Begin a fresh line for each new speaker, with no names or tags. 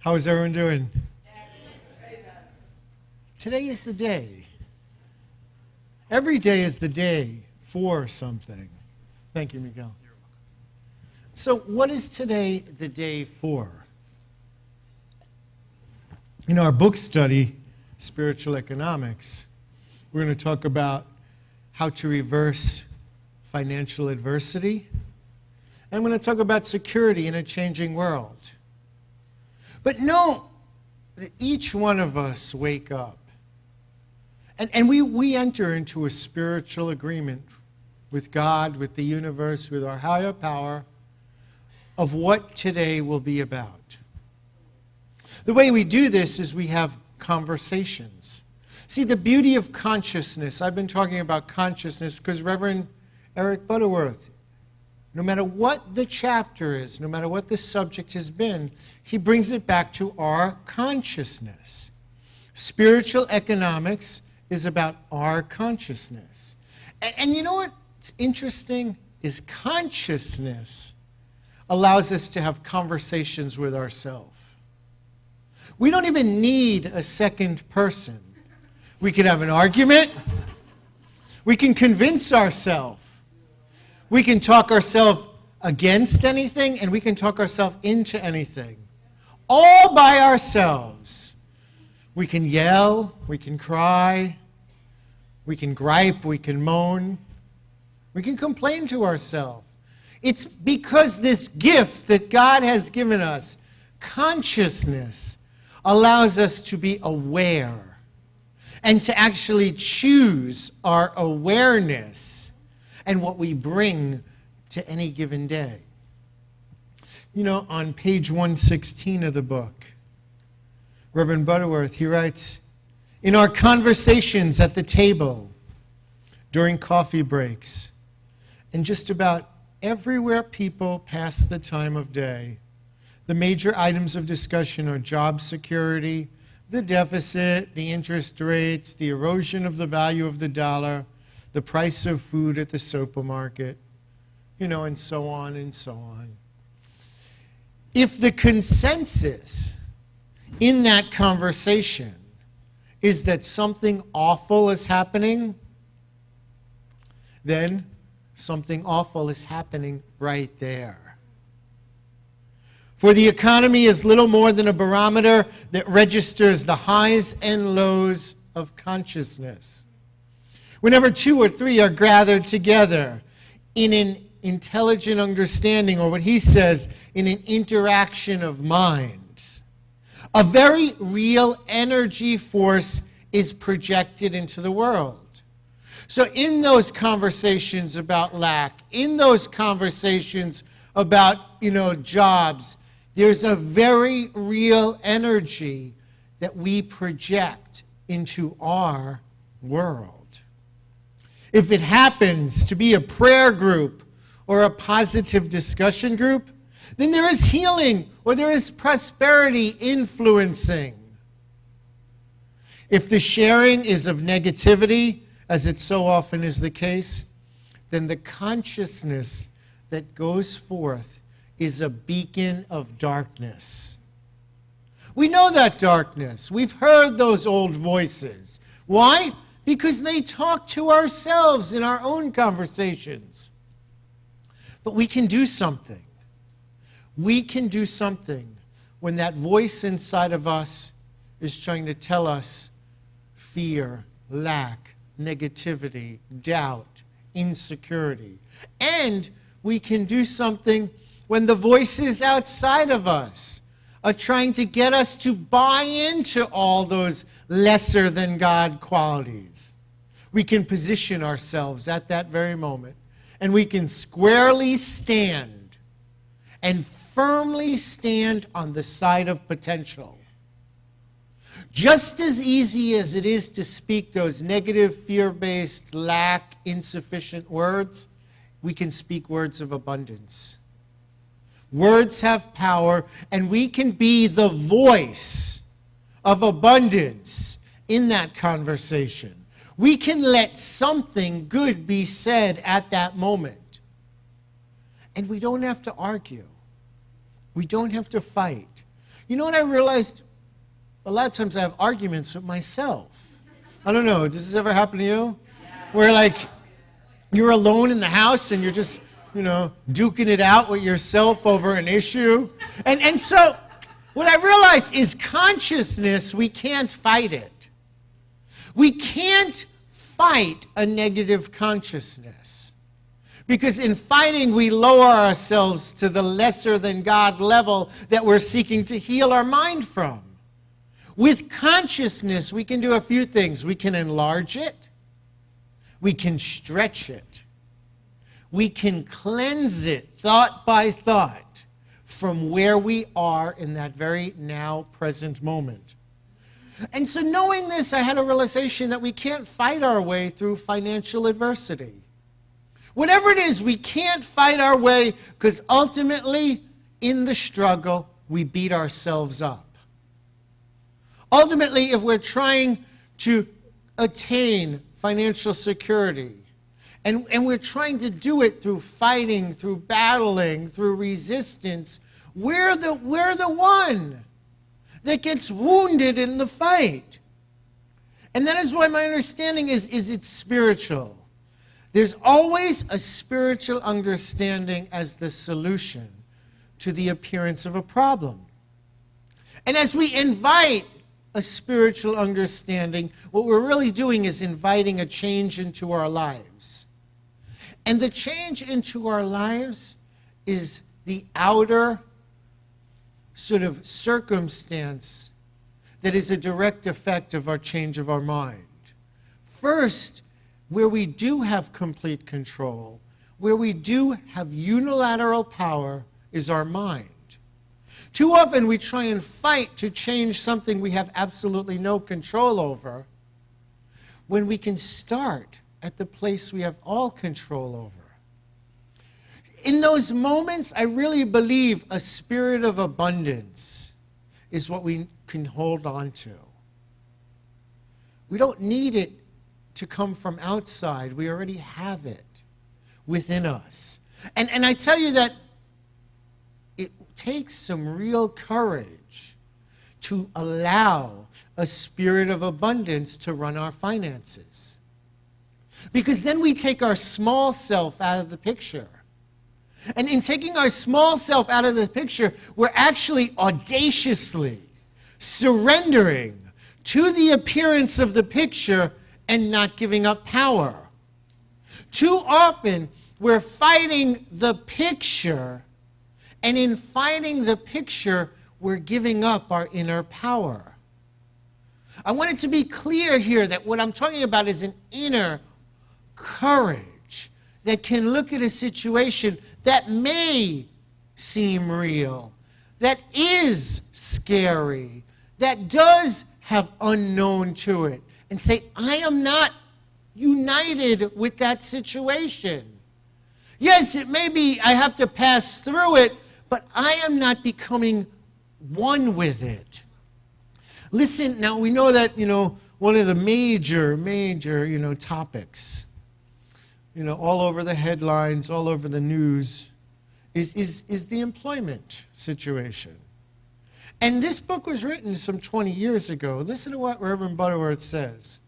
How's everyone doing? Today is the day. Every day is the day for something. Thank you, Miguel. So what is today the day for? In our book study, Spiritual Economics, we're going to talk about how to reverse financial adversity. And I'm going to talk about security in a changing world. But know that each one of us wake up. And we enter into a spiritual agreement with God, with the universe, with our higher power, of what today will be about. The way we do this is we have conversations. See, the beauty of consciousness, I've been talking about consciousness because Reverend Eric Butterworth, no matter what the chapter is, no matter what the subject has been, he brings it back to our consciousness. Spiritual economics is about our consciousness. And you know what's interesting is consciousness allows us to have conversations with ourselves. We don't even need a second person. We can have an argument. We can convince ourselves. We can talk ourselves against anything, and we can talk ourselves into anything. All by ourselves. We can yell, we can cry, we can gripe, we can moan, we can complain to ourselves. It's because this gift that God has given us, consciousness, allows us to be aware and to actually choose our awareness and what we bring to any given day. You know, on page 116 of the book, Reverend Butterworth, he writes, in our conversations at the table, during coffee breaks, and just about everywhere people pass the time of day, the major items of discussion are job security, the deficit, the interest rates, the erosion of the value of the dollar, the price of food at the supermarket, you know, and so on and so on. If the consensus in that conversation is that something awful is happening, then something awful is happening right there. For the economy is little more than a barometer that registers the highs and lows of consciousness. Whenever two or three are gathered together in an intelligent understanding, or what he says, in an interaction of minds, a very real energy force is projected into the world. So in those conversations about lack, in those conversations about, jobs, there's a very real energy that we project into our world. If it happens to be a prayer group or a positive discussion group, then there is healing or there is prosperity influencing. If the sharing is of negativity, as it so often is the case, then the consciousness that goes forth is a beacon of darkness. We know that darkness. We've heard those old voices. Why? Because they talk to ourselves in our own conversations. But we can do something. We can do something when that voice inside of us is trying to tell us fear, lack, negativity, doubt, insecurity. And we can do something when the voices outside of us are trying to get us to buy into all those lesser than God qualities. We can position ourselves at that very moment, and we can squarely stand and firmly stand on the side of potential. Just as easy as it is to speak those negative, fear-based, lack, insufficient words, we can speak words of abundance. Words have power, and we can be the voice of abundance in that conversation. We can let something good be said at that moment. And we don't have to argue. We don't have to fight. You know what I realized? A lot of times I have arguments with myself. I don't know, does this ever happen to you? Where like you're alone in the house and you're just, duking it out with yourself over an issue. And so what I realized is consciousness, we can't fight it. We can't fight a negative consciousness. Because in fighting, we lower ourselves to the lesser than God level that we're seeking to heal our mind from. With consciousness, we can do a few things. We can enlarge it. We can stretch it. We can cleanse it thought by thought from where we are in that very now present moment. And so knowing this, I had a realization that we can't fight our way through financial adversity. Whatever it is, we can't fight our way because ultimately, in the struggle, we beat ourselves up. Ultimately, if we're trying to attain financial security, and we're trying to do it through fighting, through battling, through resistance, we're the one that gets wounded in the fight. And that is why my understanding is it's spiritual. There's always a spiritual understanding as the solution to the appearance of a problem. And as we invite a spiritual understanding, what we're really doing is inviting a change into our lives. And the change into our lives is the outer sort of circumstance that is a direct effect of our change of our mind. First, where we do have complete control, where we do have unilateral power, is our mind. Too often we try and fight to change something we have absolutely no control over, when we can start at the place we have all control over. In those moments, I really believe a spirit of abundance is what we can hold on to. We don't need it to come from outside. We already have it within us. And I tell you that it takes some real courage to allow a spirit of abundance to run our finances. Because then we take our small self out of the picture. And in taking our small self out of the picture, we're actually audaciously surrendering to the appearance of the picture and not giving up power. Too often, we're fighting the picture, and in fighting the picture, we're giving up our inner power. I want it to be clear here that what I'm talking about is an inner courage that can look at a situation that may seem real, that is scary, that does have unknown to it, and say, I am not united with that situation. Yes, it may be I have to pass through it, but I am not becoming one with it. Listen, now we know that, one of the major, topics, all over the headlines, all over the news, is the employment situation. And this book was written some 20 years ago. Listen to what Reverend Butterworth says.